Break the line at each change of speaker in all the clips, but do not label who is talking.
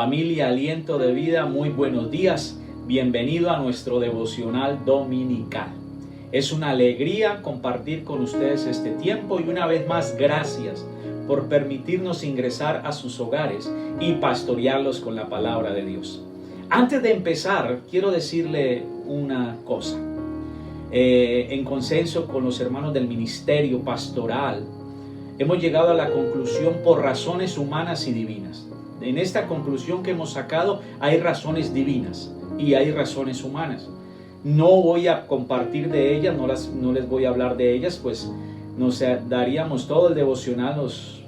Familia Aliento de Vida, muy buenos días. Bienvenido a nuestro devocional dominical. Es una alegría compartir con ustedes este tiempo y una vez más gracias por permitirnos ingresar a sus hogares y pastorearlos con la palabra de Dios. Antes de empezar, quiero decirle una cosa. En consenso con los hermanos del ministerio pastoral, hemos llegado a la conclusión por razones humanas y divinas. En esta conclusión que hemos sacado hay razones divinas y hay razones humanas. No voy a compartir de ellas, no les voy a hablar de ellas, pues nos daríamos todo el devocional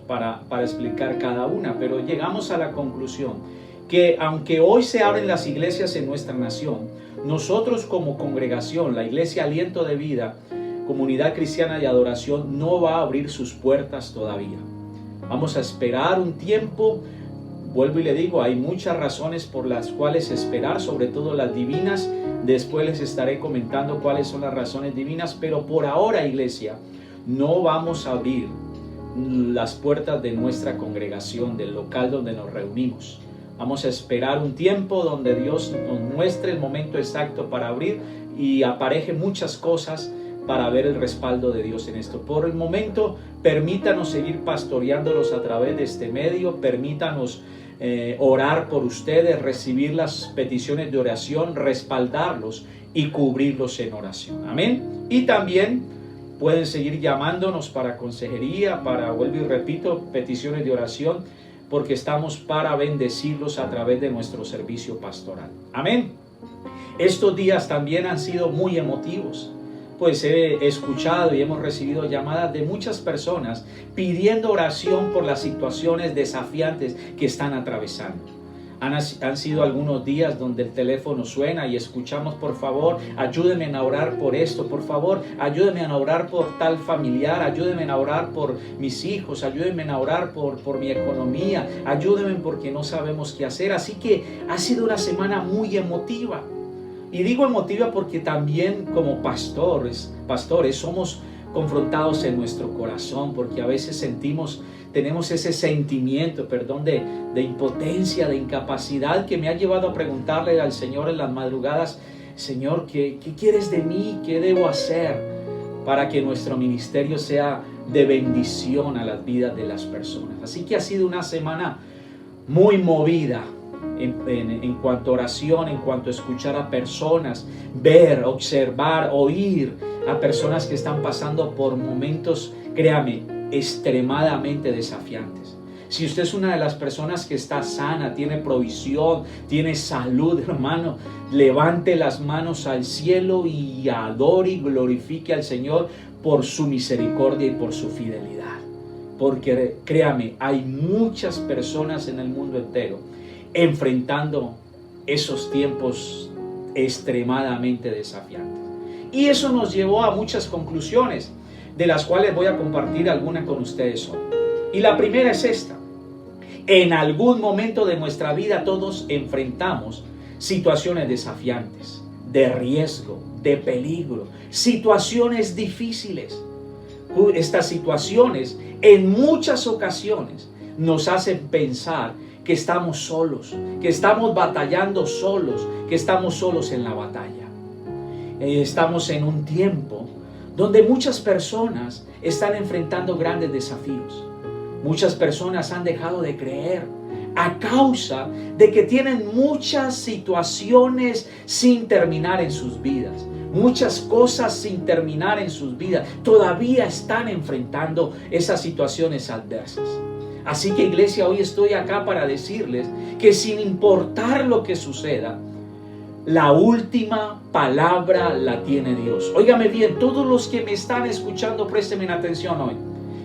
para explicar cada una, pero llegamos a la conclusión que aunque hoy se abren las iglesias en nuestra nación, nosotros como congregación, la Iglesia Aliento de Vida, Comunidad Cristiana de Adoración, no va a abrir sus puertas todavía. Vamos a esperar un tiempo. Vuelvo y le digo, hay muchas razones por las cuales esperar, sobre todo las divinas. Después les estaré comentando cuáles son las razones divinas, pero por ahora, iglesia, no vamos a abrir las puertas de nuestra congregación, del local donde nos reunimos. Vamos a esperar un tiempo donde Dios nos muestre el momento exacto para abrir y apareje muchas cosas para ver el respaldo de Dios en esto. Por el momento, permítanos seguir pastoreándolos a través de este medio, permítanos orar por ustedes, recibir las peticiones de oración, respaldarlos y cubrirlos en oración. Amén. Y también pueden seguir llamándonos para consejería, vuelvo y repito, peticiones de oración, porque estamos para bendecirlos a través de nuestro servicio pastoral. Amén. Estos días también han sido muy emotivos. Pues he escuchado y hemos recibido llamadas de muchas personas pidiendo oración por las situaciones desafiantes que están atravesando. Han sido algunos días donde el teléfono suena y escuchamos: por favor, ayúdenme a orar por esto, por favor, ayúdenme a orar por tal familiar, ayúdenme a orar por mis hijos, ayúdenme a orar por mi economía, ayúdenme porque no sabemos qué hacer. Así que ha sido una semana muy emotiva. Y digo emotiva porque también como pastores somos confrontados en nuestro corazón, porque a veces tenemos ese sentimiento, de impotencia, de incapacidad, que me ha llevado a preguntarle al Señor en las madrugadas: Señor, ¿qué quieres de mí? ¿Qué debo hacer para que nuestro ministerio sea de bendición a las vidas de las personas? Así que ha sido una semana muy movida en cuanto a oración, en cuanto a escuchar a personas, ver, observar, oír a personas que están pasando por momentos, créame, extremadamente desafiantes. Si usted es una de las personas que está sana, tiene provisión, tiene salud, hermano, levante las manos al cielo y adore y glorifique al Señor por su misericordia y por su fidelidad. Porque créame, hay muchas personas en el mundo entero enfrentando esos tiempos extremadamente desafiantes. Y eso nos llevó a muchas conclusiones, de las cuales voy a compartir algunas con ustedes hoy. Y la primera es esta: en algún momento de nuestra vida todos enfrentamos situaciones desafiantes, de riesgo, de peligro, situaciones difíciles. Estas situaciones en muchas ocasiones nos hacen pensar que estamos solos, que estamos batallando solos, que estamos solos en la batalla. Estamos en un tiempo donde muchas personas están enfrentando grandes desafíos. Muchas personas han dejado de creer a causa de que tienen muchas situaciones sin terminar en sus vidas. Muchas cosas sin terminar en sus vidas. Todavía están enfrentando esas situaciones adversas. Así que, iglesia, hoy estoy acá para decirles que sin importar lo que suceda, la última palabra la tiene Dios. Óigame bien, todos los que me están escuchando, préstenme atención hoy.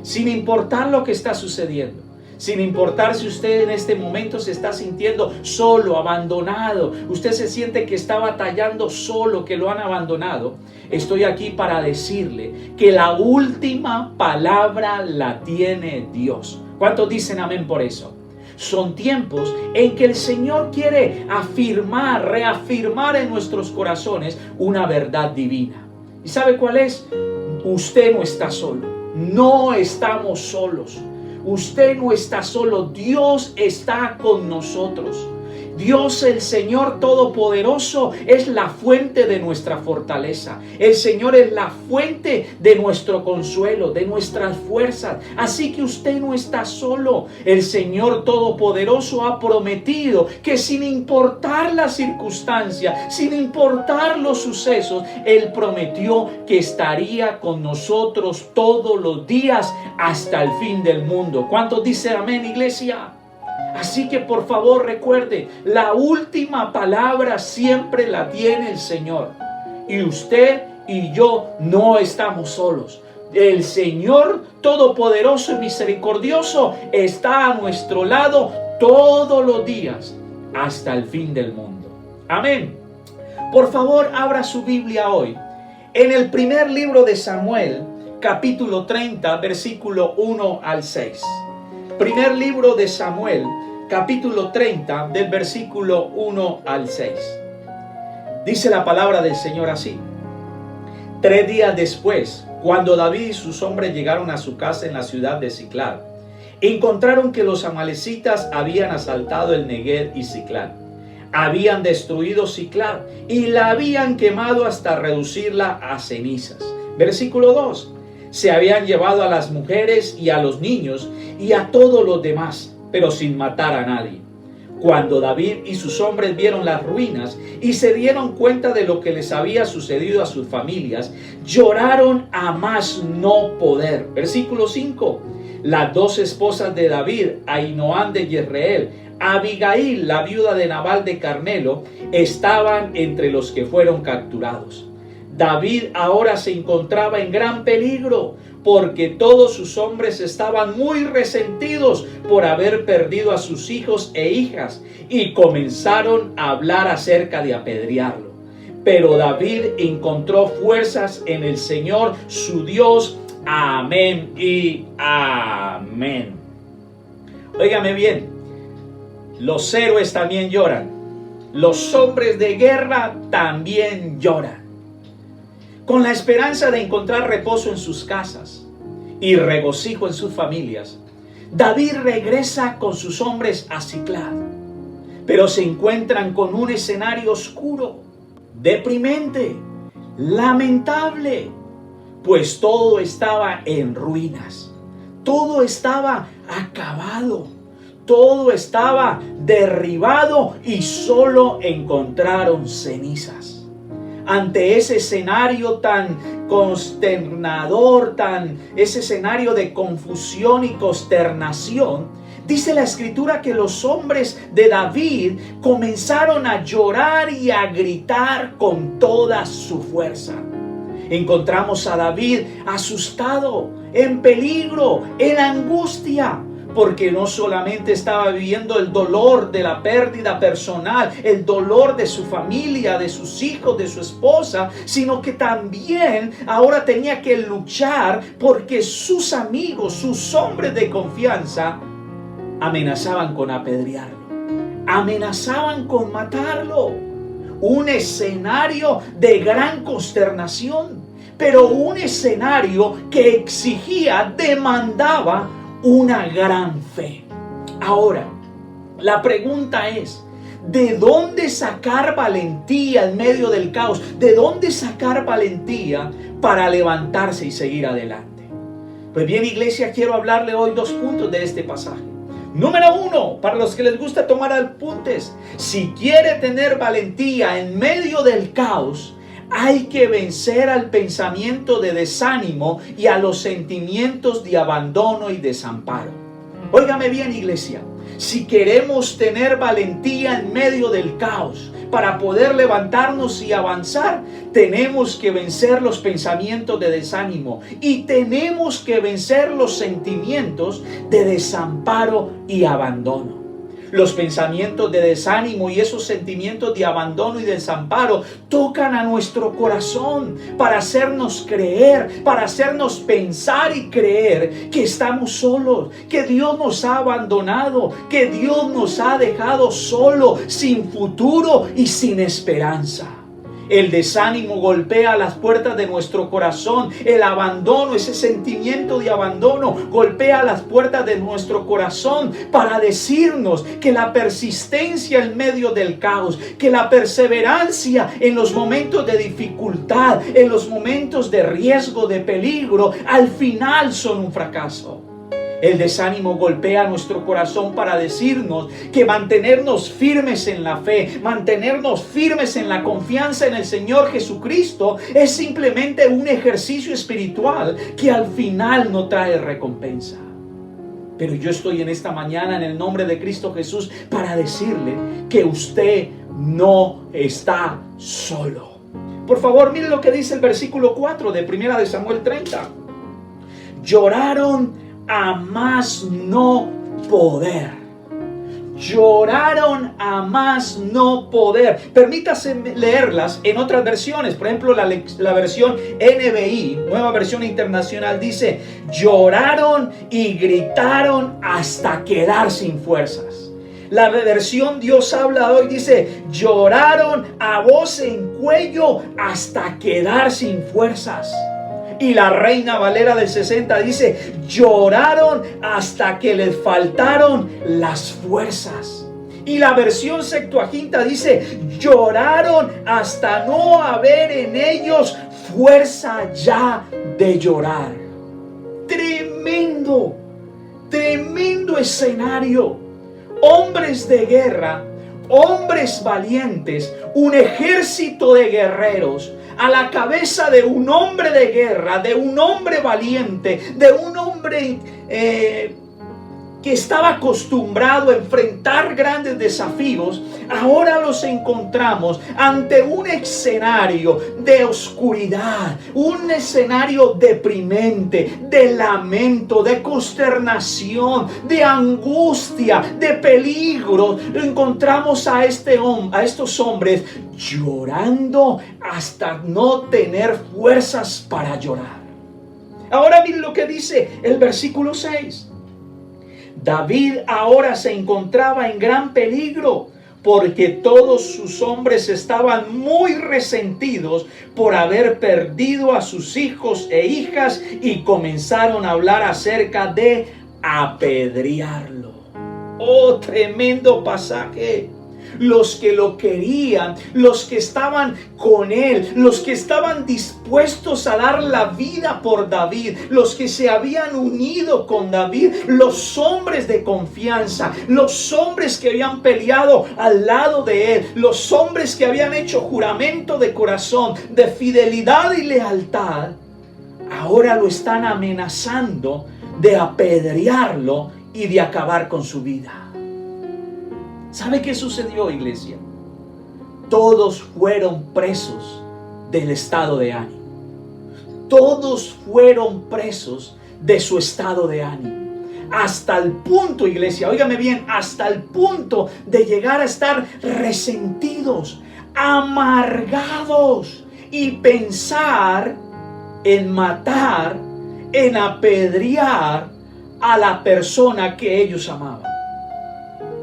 Sin importar lo que está sucediendo, sin importar si usted en este momento se está sintiendo solo, abandonado, usted se siente que está batallando solo, que lo han abandonado, estoy aquí para decirle que la última palabra la tiene Dios. ¿Cuántos dicen amén por eso? Son tiempos en que el Señor quiere reafirmar en nuestros corazones una verdad divina. ¿Y sabe cuál es? Usted no está solo. No estamos solos. Usted no está solo. Dios está con nosotros. Dios, el Señor Todopoderoso, es la fuente de nuestra fortaleza. El Señor es la fuente de nuestro consuelo, de nuestras fuerzas. Así que usted no está solo. El Señor Todopoderoso ha prometido que sin importar la circunstancia, sin importar los sucesos, Él prometió que estaría con nosotros todos los días hasta el fin del mundo. ¿Cuántos dicen amén, iglesia? Así que por favor recuerde, la última palabra siempre la tiene el Señor. Y usted y yo no estamos solos. El Señor Todopoderoso y Misericordioso está a nuestro lado todos los días hasta el fin del mundo. Amén. Por favor, abra su Biblia hoy. En el primer libro de Samuel, capítulo 30, versículo 1 al 6. Primer libro de Samuel, capítulo 30, del versículo 1 al 6. Dice la palabra del Señor así: 3 días después, cuando David y sus hombres llegaron a su casa en la ciudad de Siclag, encontraron que los amalecitas habían asaltado el Neguev y Siclag. Habían destruido Siclag y la habían quemado hasta reducirla a cenizas. Versículo 2. Se habían llevado a las mujeres y a los niños y a todos los demás, pero sin matar a nadie. Cuando David y sus hombres vieron las ruinas y se dieron cuenta de lo que les había sucedido a sus familias, lloraron a más no poder. Versículo 5. Las 2 esposas de David, Ahinoam de Jezreel, Abigail, la viuda de Nabal de Carmelo, estaban entre los que fueron capturados. David ahora se encontraba en gran peligro, porque todos sus hombres estaban muy resentidos por haber perdido a sus hijos e hijas, y comenzaron a hablar acerca de apedrearlo. Pero David encontró fuerzas en el Señor su Dios. Amén y amén. Óigame bien, los héroes también lloran, los hombres de guerra también lloran. Con la esperanza de encontrar reposo en sus casas y regocijo en sus familias, David regresa con sus hombres a Siclag, pero se encuentran con un escenario oscuro, deprimente, lamentable, pues todo estaba en ruinas, todo estaba acabado, todo estaba derribado y solo encontraron cenizas. Ante ese escenario tan consternador, ese escenario de confusión y consternación, dice la Escritura que los hombres de David comenzaron a llorar y a gritar con toda su fuerza. Encontramos a David asustado, en peligro, en angustia, porque no solamente estaba viviendo el dolor de la pérdida personal, el dolor de su familia, de sus hijos, de su esposa, sino que también ahora tenía que luchar porque sus amigos, sus hombres de confianza, amenazaban con apedrearlo, amenazaban con matarlo. Un escenario de gran consternación, pero un escenario que exigía, demandaba una gran fe. Ahora, la pregunta es, ¿de dónde sacar valentía en medio del caos? ¿De dónde sacar valentía para levantarse y seguir adelante? Pues bien, iglesia, quiero hablarle hoy 2 puntos de este pasaje. Número 1, para los que les gusta tomar apuntes, si quiere tener valentía en medio del caos, hay que vencer al pensamiento de desánimo y a los sentimientos de abandono y desamparo. Óigame bien, iglesia, si queremos tener valentía en medio del caos para poder levantarnos y avanzar, tenemos que vencer los pensamientos de desánimo y tenemos que vencer los sentimientos de desamparo y abandono. Los pensamientos de desánimo y esos sentimientos de abandono y desamparo tocan a nuestro corazón para hacernos creer, para hacernos pensar y creer que estamos solos, que Dios nos ha abandonado, que Dios nos ha dejado solo, sin futuro y sin esperanza. El desánimo golpea las puertas de nuestro corazón. El abandono, ese sentimiento de abandono, golpea las puertas de nuestro corazón para decirnos que la persistencia en medio del caos, que la perseverancia en los momentos de dificultad, en los momentos de riesgo, de peligro, al final son un fracaso. El desánimo golpea nuestro corazón para decirnos que mantenernos firmes en la fe, mantenernos firmes en la confianza en el Señor Jesucristo es simplemente un ejercicio espiritual que al final no trae recompensa. Pero yo estoy en esta mañana en el nombre de Cristo Jesús para decirle que usted no está solo. Por favor, mire lo que dice el versículo 4 de 1 de Samuel 30. Lloraron a más no poder. Lloraron a más no poder. Permítase leerlas en otras versiones. Por ejemplo, la versión NBI, Nueva Versión Internacional, dice: lloraron y gritaron hasta quedar sin fuerzas. La versión Dios habla hoy dice: lloraron a voz en cuello hasta quedar sin fuerzas. Y la Reina Valera del 60 dice: lloraron hasta que les faltaron las fuerzas. Y la versión Septuaginta dice: lloraron hasta no haber en ellos fuerza ya de llorar. Tremendo, tremendo escenario. Hombres de guerra, hombres valientes, un ejército de guerreros a la cabeza de un hombre de guerra, de un hombre valiente, de un hombre que estaba acostumbrado a enfrentar grandes desafíos. Ahora los encontramos ante un escenario de oscuridad, un escenario deprimente, de lamento, de consternación, de angustia, de peligro. Encontramos a estos hombres llorando hasta no tener fuerzas para llorar. Ahora miren lo que dice el versículo 6. David ahora se encontraba en gran peligro porque todos sus hombres estaban muy resentidos por haber perdido a sus hijos e hijas y comenzaron a hablar acerca de apedrearlo. Oh, tremendo pasaje. Los que lo querían, los que estaban con él, los que estaban dispuestos a dar la vida por David, los que se habían unido con David, los hombres de confianza, los hombres que habían peleado al lado de él, los hombres que habían hecho juramento de corazón, de fidelidad y lealtad, ahora lo están amenazando de apedrearlo y de acabar con su vida. ¿Sabe qué sucedió, iglesia? Todos fueron presos del estado de ánimo. Todos fueron presos de su estado de ánimo. Hasta el punto, iglesia, óigame bien, hasta el punto de llegar a estar resentidos, amargados y pensar en matar, en apedrear a la persona que ellos amaban.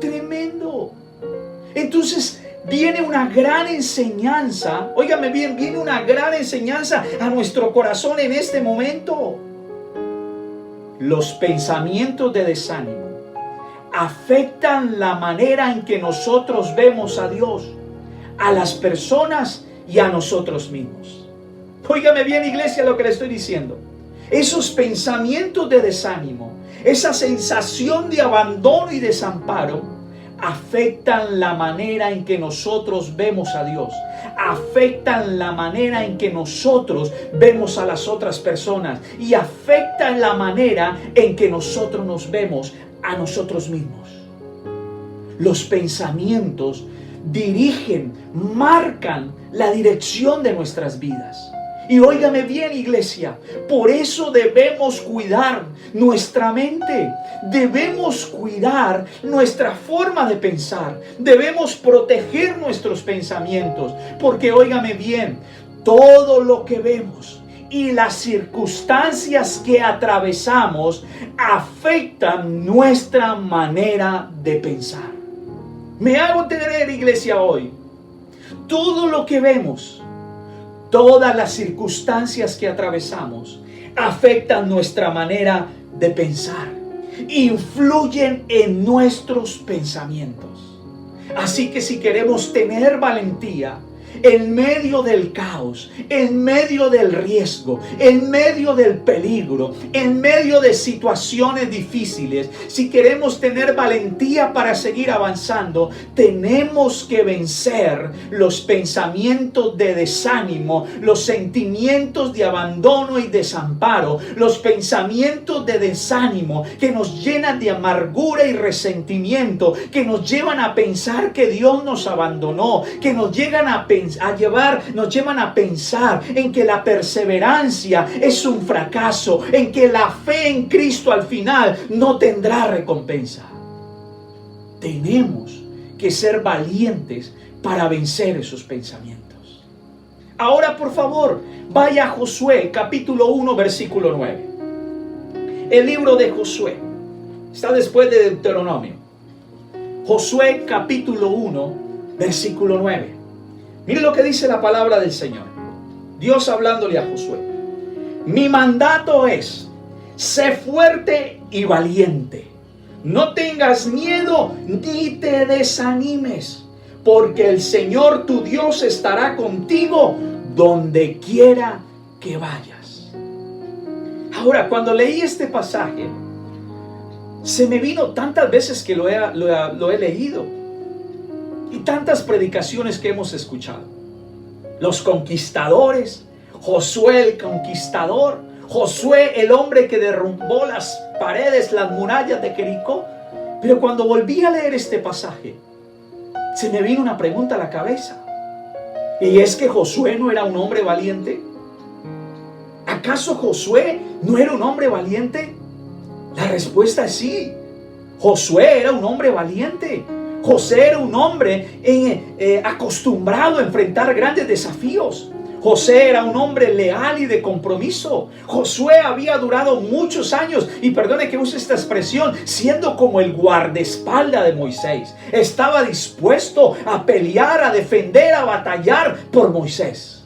Tremendo. Entonces viene una gran enseñanza, óigame bien, viene una gran enseñanza a nuestro corazón en este momento. Los pensamientos de desánimo afectan la manera en que nosotros vemos a Dios, a las personas y a nosotros mismos. Óigame bien, iglesia, lo que le estoy diciendo. Esos pensamientos de desánimo, esa sensación de abandono y desamparo afectan la manera en que nosotros vemos a Dios, afectan la manera en que nosotros vemos a las otras personas y afectan la manera en que nosotros nos vemos a nosotros mismos. Los pensamientos dirigen, marcan la dirección de nuestras vidas. Y óigame bien, iglesia, por eso debemos cuidar nuestra mente, debemos cuidar nuestra forma de pensar, debemos proteger nuestros pensamientos, porque óigame bien, todo lo que vemos y las circunstancias que atravesamos afectan nuestra manera de pensar. Me hago entender, iglesia, hoy, todo lo que vemos Todas las circunstancias que atravesamos afectan nuestra manera de pensar, influyen en nuestros pensamientos. Así que si queremos tener valentía en medio del caos, en medio del riesgo, en medio del peligro, en medio de situaciones difíciles, si queremos tener valentía para seguir avanzando, tenemos que vencer los pensamientos de desánimo, los sentimientos de abandono y desamparo, los pensamientos de desánimo que nos llenan de amargura y resentimiento, que nos llevan a pensar que Dios nos abandonó, que nos llevan a pensar en que la perseverancia es un fracaso, en que la fe en Cristo al final no tendrá recompensa. Tenemos que ser valientes para vencer esos pensamientos. Ahora, por favor, vaya a Josué, capítulo 1, versículo 9. El libro de Josué está después de Deuteronomio. Josué, capítulo 1, versículo 9. Mire lo que dice la palabra del Señor. Dios hablándole a Josué. Mi mandato es: sé fuerte y valiente. No tengas miedo ni te desanimes, porque el Señor tu Dios estará contigo donde quiera que vayas. Ahora, cuando leí este pasaje, se me vino tantas veces que lo he leído. Y tantas predicaciones que hemos escuchado. Los conquistadores, Josué el conquistador, Josué el hombre que derrumbó las paredes, las murallas de Jericó. Pero cuando volví a leer este pasaje, se me vino una pregunta a la cabeza. ¿Y es que Josué no era un hombre valiente? ¿Acaso Josué no era un hombre valiente? La respuesta es sí. Josué era un hombre valiente. José era un hombre acostumbrado a enfrentar grandes desafíos. José era un hombre leal y de compromiso. Josué había durado muchos años, y perdone que use esta expresión, siendo como el guardaespaldas de Moisés. Estaba dispuesto a pelear, a defender, a batallar por Moisés.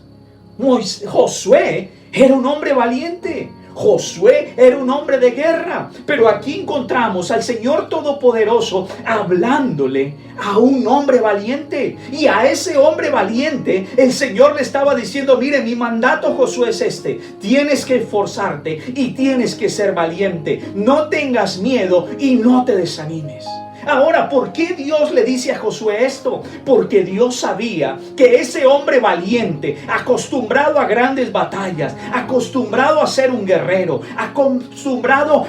Josué era un hombre valiente. Josué era un hombre de guerra, pero aquí encontramos al Señor Todopoderoso hablándole a un hombre valiente, y a ese hombre valiente el Señor le estaba diciendo: mire, mi mandato, Josué, es este: tienes que esforzarte y tienes que ser valiente, no tengas miedo y no te desanimes. Ahora, ¿por qué Dios le dice a Josué esto? Porque Dios sabía que ese hombre valiente, acostumbrado a grandes batallas, acostumbrado a ser un guerrero, acostumbrado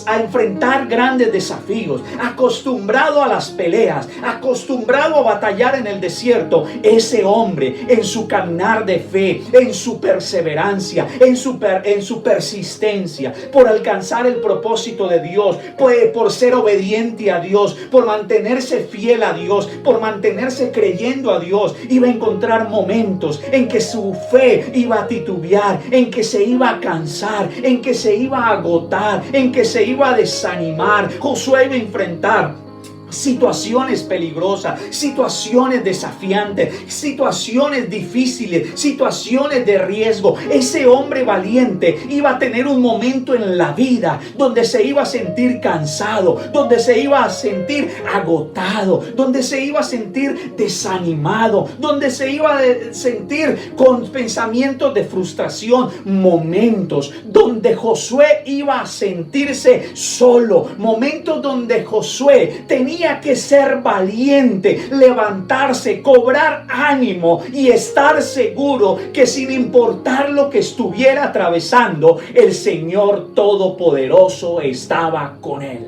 a enfrentar grandes desafíos, acostumbrado a las peleas, acostumbrado a batallar en el desierto, ese hombre en su caminar de fe, en su perseverancia, en su persistencia, por alcanzar el propósito de Dios, por ser obediente a Dios, por mantenerse fiel a Dios, por mantenerse creyendo a Dios, iba a encontrar momentos en que su fe iba a titubear, en que se iba a cansar, en que se iba a agotar, en que se iba a desanimar. Josué iba a enfrentar situaciones peligrosas, situaciones desafiantes, situaciones difíciles, situaciones de riesgo. Ese hombre valiente iba a tener un momento en la vida donde se iba a sentir cansado, donde se iba a sentir agotado, donde se iba a sentir desanimado, donde se iba a sentir con pensamientos de frustración, momentos donde Josué iba a sentirse solo, momentos donde Josué tenía que ser valiente, levantarse, cobrar ánimo y estar seguro que sin importar lo que estuviera atravesando, el Señor Todopoderoso estaba con él.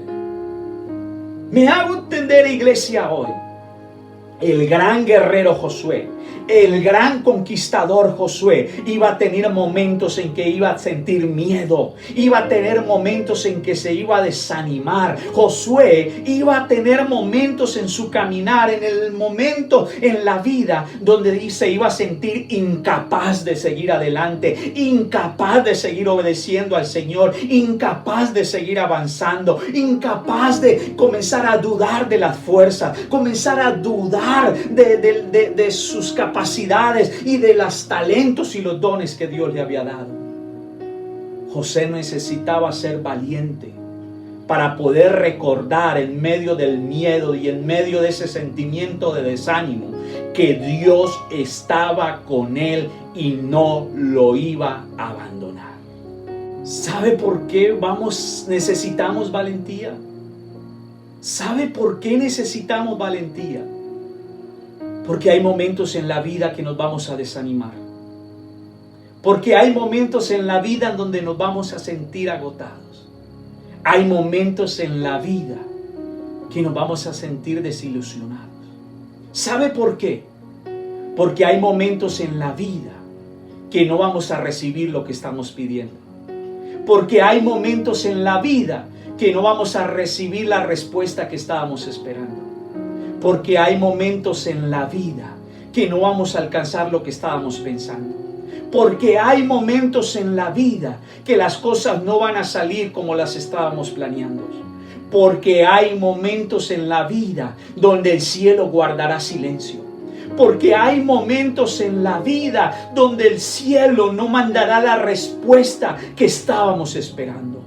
Me hago entender, iglesia, hoy. El gran guerrero Josué, el gran conquistador Josué, iba a tener momentos en que iba a sentir miedo, iba a tener momentos en que se iba a desanimar. Josué iba a tener momentos en su caminar, en el momento en la vida donde se iba a sentir incapaz de seguir adelante, incapaz de seguir obedeciendo al Señor, incapaz de seguir avanzando, incapaz de comenzar a dudar de las fuerzas, comenzar a dudar de sus capacidades y de los talentos y los dones que Dios le había dado. José necesitaba ser valiente para poder recordar en medio del miedo y en medio de ese sentimiento de desánimo que Dios estaba con él y no lo iba a abandonar. ¿Sabe por qué necesitamos valentía? ¿Sabe por qué necesitamos valentía? Porque hay momentos en la vida que nos vamos a desanimar. Porque hay momentos en la vida en donde nos vamos a sentir agotados. Hay momentos en la vida que nos vamos a sentir desilusionados. ¿Sabe por qué? Porque hay momentos en la vida que no vamos a recibir lo que estamos pidiendo. Porque hay momentos en la vida que no vamos a recibir la respuesta que estábamos esperando. Porque hay momentos en la vida que no vamos a alcanzar lo que estábamos pensando. Porque hay momentos en la vida que las cosas no van a salir como las estábamos planeando. Porque hay momentos en la vida donde el cielo guardará silencio. Porque hay momentos en la vida donde el cielo no mandará la respuesta que estábamos esperando.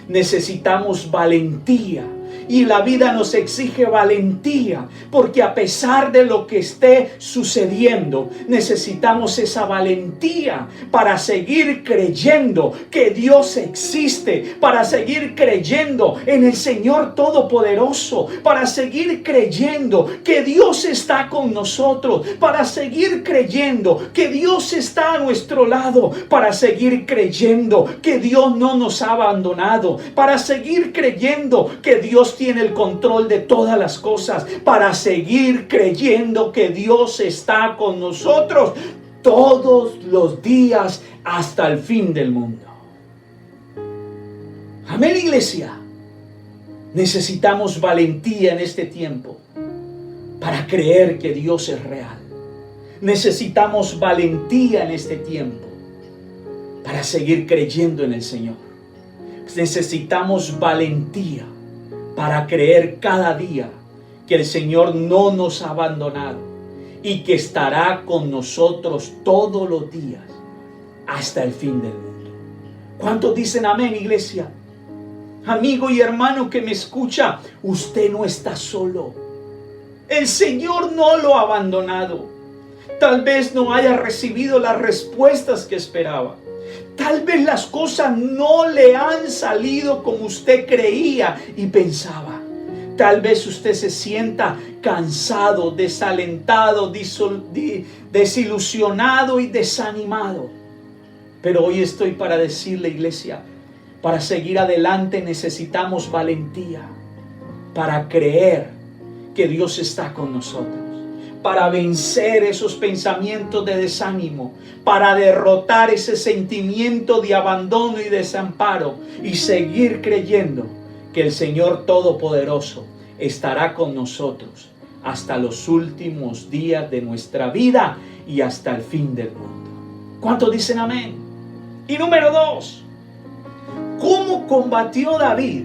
Necesitamos valentía. Y la vida nos exige valentía, porque a pesar de lo que esté sucediendo, necesitamos esa valentía para seguir creyendo que Dios existe, para seguir creyendo en el Señor Todopoderoso, para seguir creyendo que Dios está con nosotros, para seguir creyendo que Dios está a nuestro lado, para seguir creyendo que Dios no nos ha abandonado, para seguir creyendo que Dios tiene el control de todas las cosas, para seguir creyendo que Dios está con nosotros todos los días hasta el fin del mundo. Amén, iglesia. Necesitamos valentía en este tiempo para creer que Dios es real. Necesitamos valentía en este tiempo para seguir creyendo en el Señor. Necesitamos valentía para creer cada día que el Señor no nos ha abandonado y que estará con nosotros todos los días hasta el fin del mundo. ¿Cuántos dicen amén, iglesia? Amigo y hermano que me escucha, usted no está solo. El Señor no lo ha abandonado. Tal vez no haya recibido las respuestas que esperaba. Tal vez las cosas no le han salido como usted creía y pensaba. Tal vez usted se sienta cansado, desalentado, desilusionado y desanimado. Pero hoy estoy para decirle, iglesia, para seguir adelante necesitamos valentía para creer que Dios está con nosotros, para vencer esos pensamientos de desánimo, para derrotar ese sentimiento de abandono y desamparo y seguir creyendo que el Señor Todopoderoso estará con nosotros hasta los últimos días de nuestra vida y hasta el fin del mundo. ¿Cuántos dicen amén? Y número 2, ¿cómo combatió David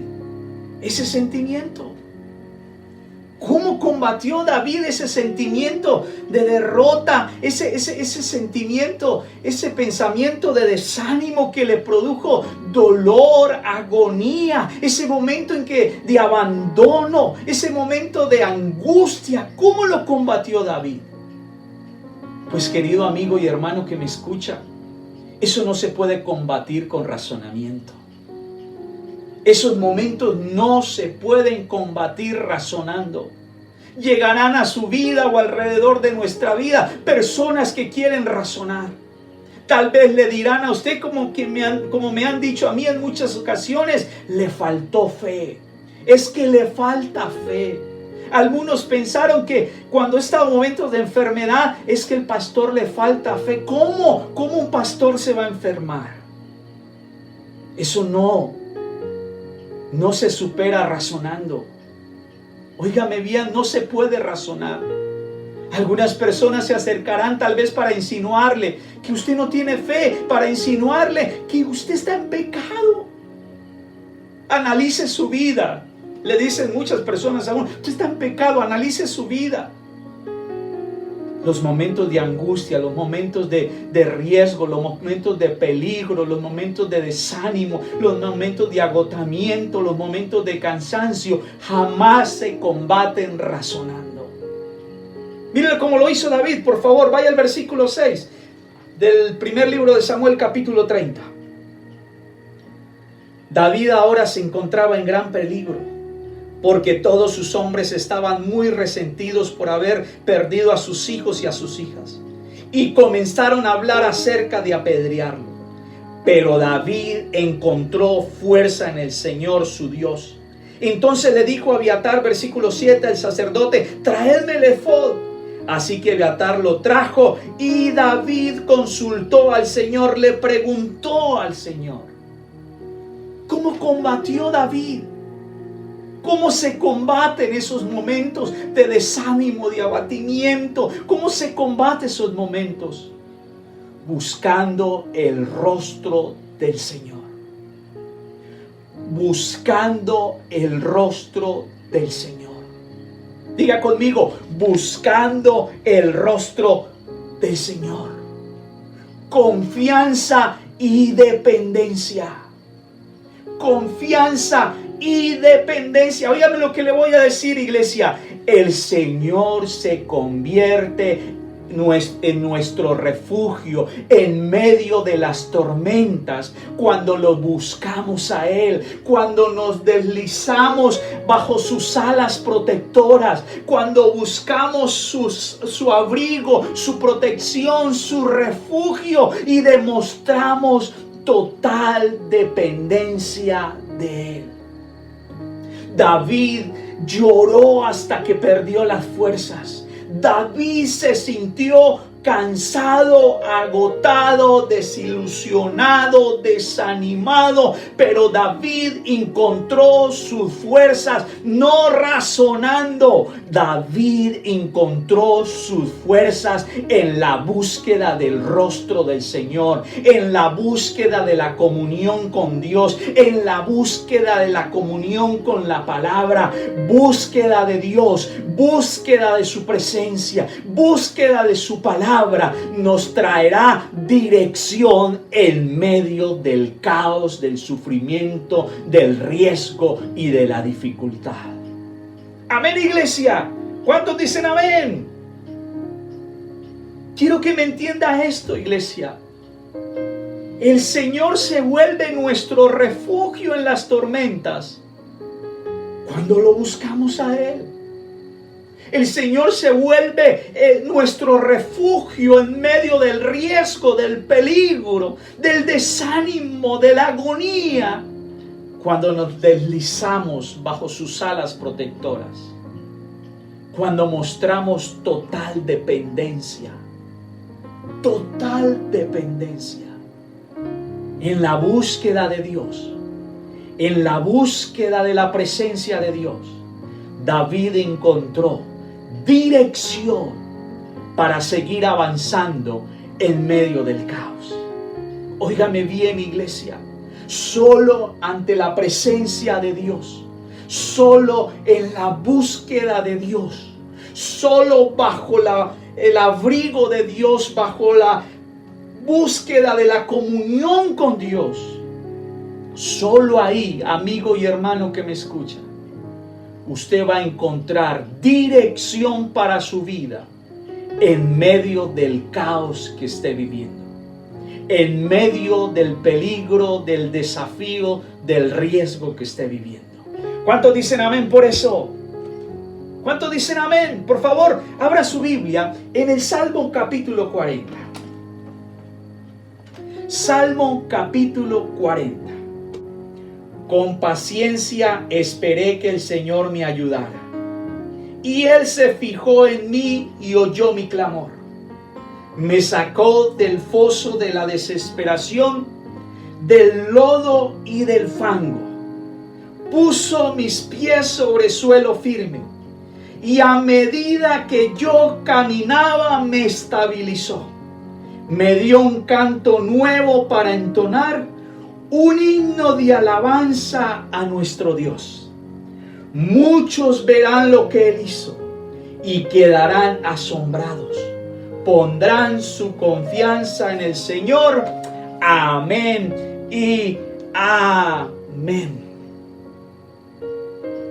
ese sentimiento? ¿Cómo combatió David ese sentimiento de derrota, ese sentimiento, ese pensamiento de desánimo que le produjo dolor, agonía, ese momento de abandono, ese momento de angustia? ¿Cómo lo combatió David? Pues, querido amigo y hermano que me escucha, eso no se puede combatir con razonamiento. Esos momentos no se pueden combatir razonando. Llegarán a su vida o alrededor de nuestra vida personas que quieren razonar. Tal vez le dirán a usted como me han dicho a mí en muchas ocasiones, le faltó fe. Es que le falta fe. Algunos pensaron que cuando está en momentos de enfermedad es que el pastor le falta fe. ¿Cómo? ¿Cómo un pastor se va a enfermar? Eso no se supera razonando. Óigame bien, no se puede razonar. Algunas personas se acercarán tal vez para insinuarle que usted no tiene fe, para insinuarle que usted está en pecado. Analice su vida. Le dicen muchas personas a uno, usted está en pecado, analice su vida. los momentos de angustia, los momentos de riesgo, los momentos de peligro, los momentos de desánimo, los momentos de agotamiento, los momentos de cansancio, jamás se combaten razonando. Miren cómo lo hizo David, por favor, vaya al versículo 6 del primer libro de Samuel, capítulo 30. David ahora se encontraba en gran peligro, porque todos sus hombres estaban muy resentidos por haber perdido a sus hijos y a sus hijas, y comenzaron a hablar acerca de apedrearlo. Pero David encontró fuerza en el Señor su Dios. Entonces le dijo a Abiatar, versículo 7, el sacerdote: traedme el efod. Así que Abiatar lo trajo, y David consultó al Señor, le preguntó al Señor. ¿Cómo combatió David? ¿Cómo se combate en esos momentos de desánimo, de abatimiento? ¿Cómo se combate esos momentos? Buscando el rostro del Señor. Buscando el rostro del Señor. Diga conmigo: buscando el rostro del Señor. Confianza y dependencia. Confianza y dependencia. Óigame lo que le voy a decir, iglesia. El Señor se convierte en nuestro refugio en medio de las tormentas, cuando lo buscamos a Él, cuando nos deslizamos bajo sus alas protectoras, cuando buscamos su abrigo, su protección, su refugio, y demostramos total dependencia de Él. David lloró hasta que perdió las fuerzas. David se sintió cansado, agotado, desilusionado, desanimado, pero David encontró sus fuerzas no razonando. David encontró sus fuerzas en la búsqueda del rostro del Señor, en la búsqueda de la comunión con Dios, en la búsqueda de la comunión con la palabra. Búsqueda de Dios, búsqueda de su presencia, búsqueda de su palabra nos traerá dirección en medio del caos, del sufrimiento, del riesgo y de la dificultad. Amén, iglesia. ¿Cuántos dicen amén? Quiero que me entienda esto, iglesia. El Señor se vuelve nuestro refugio en las tormentas cuando lo buscamos a Él. El Señor se vuelve nuestro refugio en medio del riesgo, del peligro, del desánimo, de la agonía, cuando nos deslizamos bajo sus alas protectoras, cuando mostramos total dependencia en la búsqueda de Dios, en la búsqueda de la presencia de Dios. David encontró dirección para seguir avanzando en medio del caos. Óigame bien, iglesia. Solo ante la presencia de Dios, solo en la búsqueda de Dios, solo bajo el abrigo de Dios, bajo la búsqueda de la comunión con Dios, solo ahí, amigo y hermano que me escucha, usted va a encontrar dirección para su vida en medio del caos que esté viviendo, en medio del peligro, del desafío, del riesgo que esté viviendo. ¿Cuántos dicen amén por eso? ¿Cuántos dicen amén? Por favor, abra su Biblia en el Salmo capítulo 40. Salmo capítulo 40. Con paciencia esperé que el Señor me ayudara, y Él se fijó en mí y oyó mi clamor. Me sacó del foso de la desesperación, del lodo y del fango. Puso mis pies sobre suelo firme, y a medida que yo caminaba me estabilizó. Me dio un canto nuevo para entonar, un himno de alabanza a nuestro Dios. Muchos verán lo que Él hizo y quedarán asombrados. pondrán su confianza en el Señor. Amén y amén.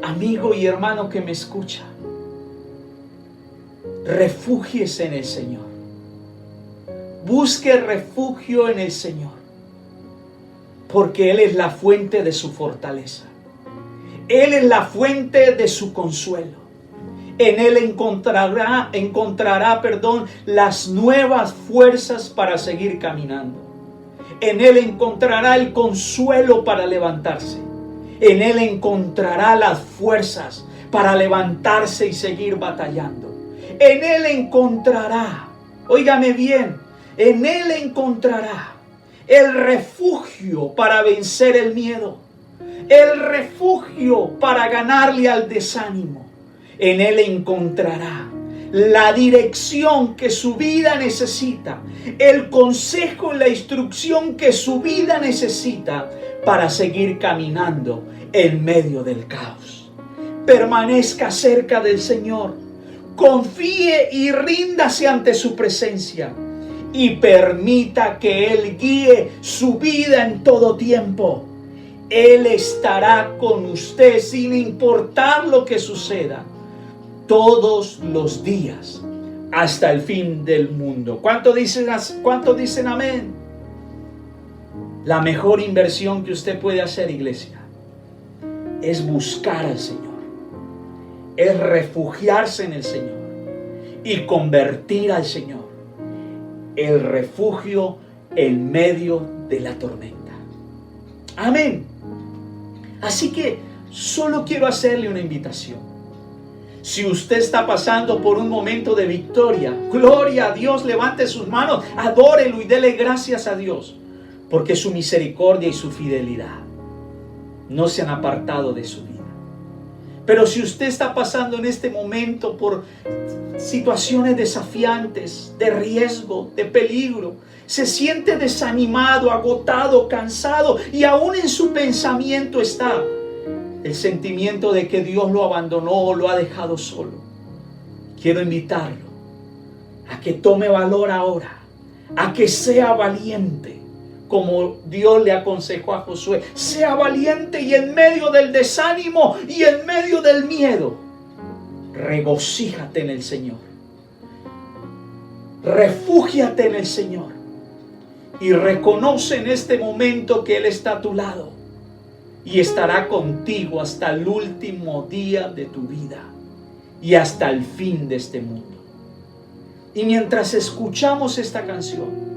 Amigo y hermano que me escucha, refúgiese en el Señor. Busque refugio en el Señor, porque Él es la fuente de su fortaleza. Él es la fuente de su consuelo. En Él encontrará las nuevas fuerzas para seguir caminando. En Él encontrará el consuelo para levantarse. En Él encontrará las fuerzas para levantarse y seguir batallando. En Él encontrará, óigame bien, en Él encontrará el refugio para vencer el miedo, el refugio para ganarle al desánimo. En Él encontrará la dirección que su vida necesita, el consejo y la instrucción que su vida necesita para seguir caminando en medio del caos. Permanezca cerca del Señor, confíe y ríndase ante su presencia y permita que Él guíe su vida en todo tiempo. Él estará con usted sin importar lo que suceda, todos los días hasta el fin del mundo. ¿Cuánto dicen amén? La mejor inversión que usted puede hacer, iglesia, es buscar al Señor, es refugiarse en el Señor y convertir al Señor el refugio en medio de la tormenta. Amén. Así que solo quiero hacerle una invitación. Si usted está pasando por un momento de victoria, gloria a Dios, levante sus manos, adórelo y dele gracias a Dios, porque su misericordia y su fidelidad no se han apartado de su vida. Pero si usted está pasando en este momento por situaciones desafiantes, de riesgo, de peligro, se siente desanimado, agotado, cansado, y aún en su pensamiento está el sentimiento de que Dios lo abandonó o lo ha dejado solo, quiero invitarlo a que tome valor ahora, a que sea valiente, como Dios le aconsejó a Josué. Sea valiente y en medio del desánimo y en medio del miedo, regocíjate en el Señor. Refúgiate en el Señor y reconoce en este momento que Él está a tu lado y estará contigo hasta el último día de tu vida y hasta el fin de este mundo. Y mientras escuchamos esta canción,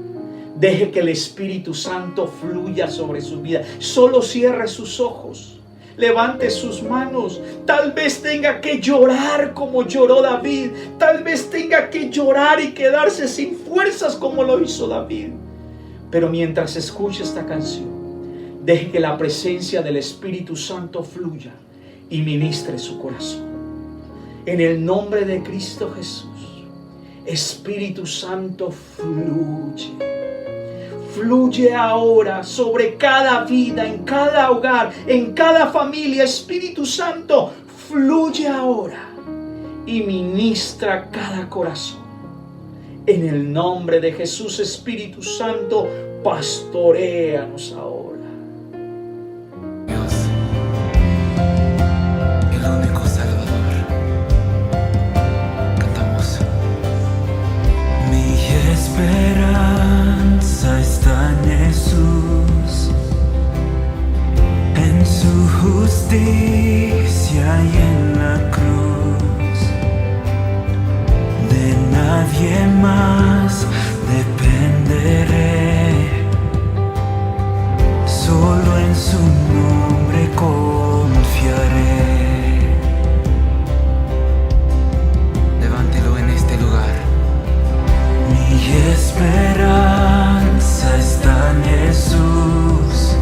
deje que el Espíritu Santo fluya sobre su vida. Solo cierre sus ojos, levante sus manos. Tal vez tenga que llorar como lloró David. Tal vez tenga que llorar y quedarse sin fuerzas como lo hizo David. Pero mientras escuche esta canción, deje que la presencia del Espíritu Santo fluya y ministre su corazón. En el nombre de Cristo Jesús, Espíritu Santo, fluye. Fluye ahora sobre cada vida, en cada hogar, en cada familia. Espíritu Santo, fluye ahora y ministra cada corazón. En el nombre de Jesús, Espíritu Santo, pastoréanos ahora.
Dios, el único Salvador. Cantamos. Mi esperanza está en Jesús, en su justicia y en la cruz. De nadie más dependeré, solo en su nombre confiaré. Levántelo en este lugar. Mi esperanza está en Jesús,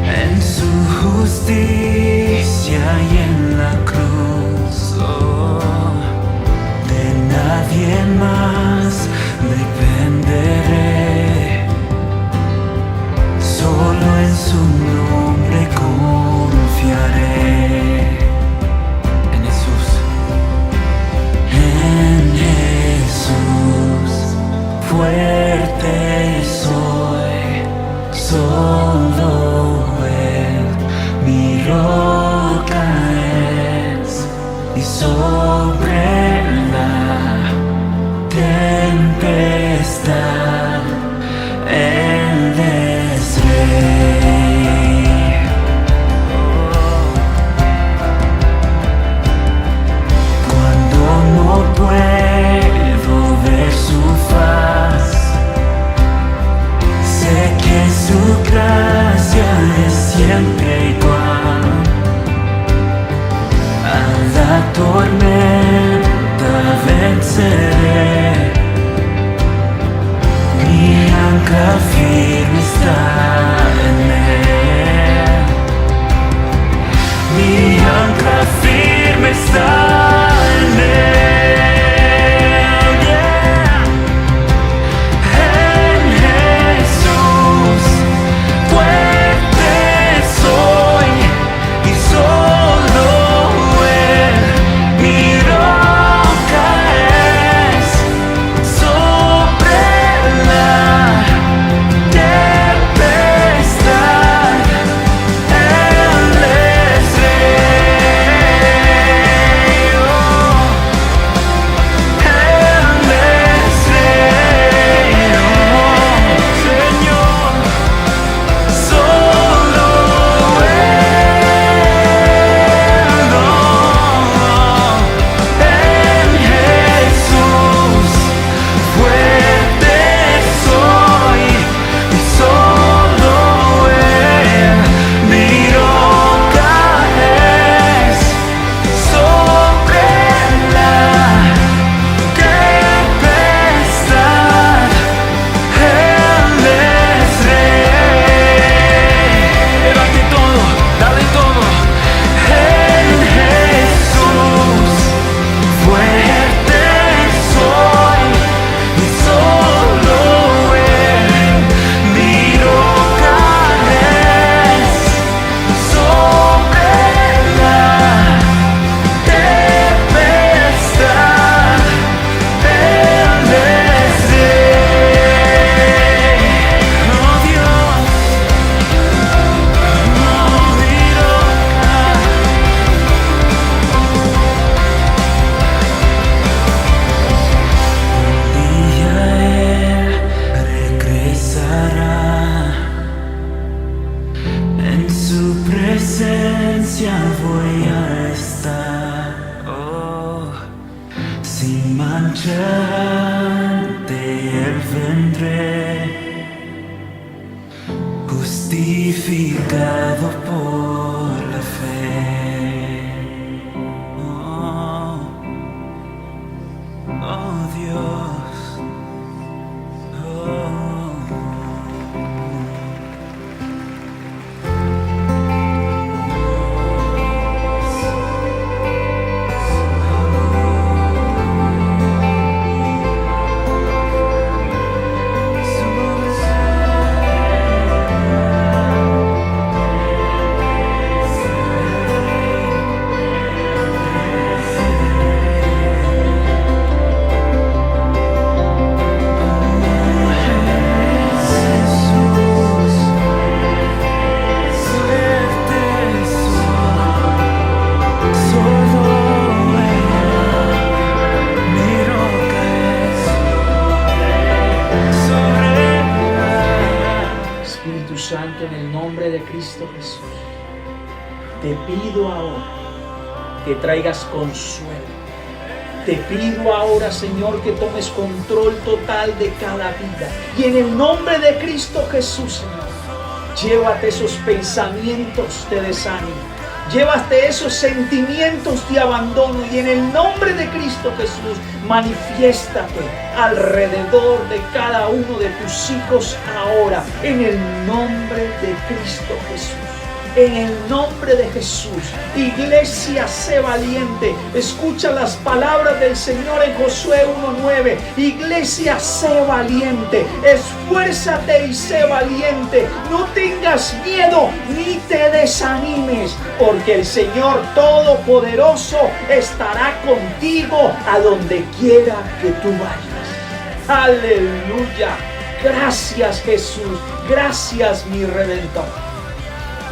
en su justicia y en la cruz. Oh, de nadie más dependeré, solo en su roca es, y sobre la tempestad Él es Rey. Cuando no puedo ver su faz, sé que su gracia es siempre igual. A la tormenta venceré, mi ancla firme está en Él. Mi ancla firme está en Él. Yeah. En Jesús fuerte soy, y solo Él mi roca es. Sobre la tempestad Él es Rey. Oh, Él es Rey. Oh, Señor, solo Él. Oh, en Jesús fuerte soy, y solo Él mi roca es. Sobre la tempestad Él es Rey. Levante todo, dale todo. En Jesús fuerte soy, y solo Él mi roca es. Sobre la tempestad Él es Rey. Oh Dios, oh mi roca. Un día Él regresará, en su presencia voy a estar. Oh, sin mancha ante Él vendré, justificado por la fe. Oh, oh Dios. Oh.
Espíritu Santo, en el nombre de Cristo Jesús, te pido ahora que traigas consuelo. Te pido ahora, Señor, que tomes control total de cada vida. Y en el nombre de Cristo Jesús, Señor, llévate esos pensamientos de desánimo. Llévate esos sentimientos de abandono. Y en el nombre de Cristo Jesús, manifiéstate alrededor de cada uno de tus hijos ahora. En el nombre de Cristo Jesús. En el nombre de Jesús, iglesia, sé valiente. Escucha las palabras del Señor en Josué 1:9. Iglesia, sé valiente. Esfuérzate y sé valiente. No tengas miedo ni te desanimes, porque el Señor Todopoderoso estará contigo a donde quiera que tú vayas. Aleluya. Gracias, Jesús. Gracias, mi Redentor.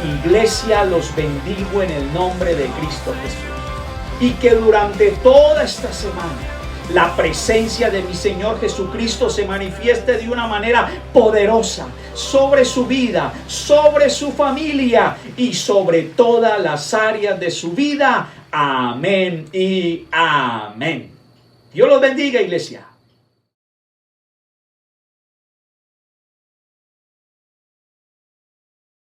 Iglesia, los bendigo en el nombre de Cristo Jesús. Y que durante toda esta semana la presencia de mi Señor Jesucristo se manifieste de una manera poderosa sobre su vida, sobre su familia y sobre todas las áreas de su vida. Amén y amén. Dios los bendiga, iglesia.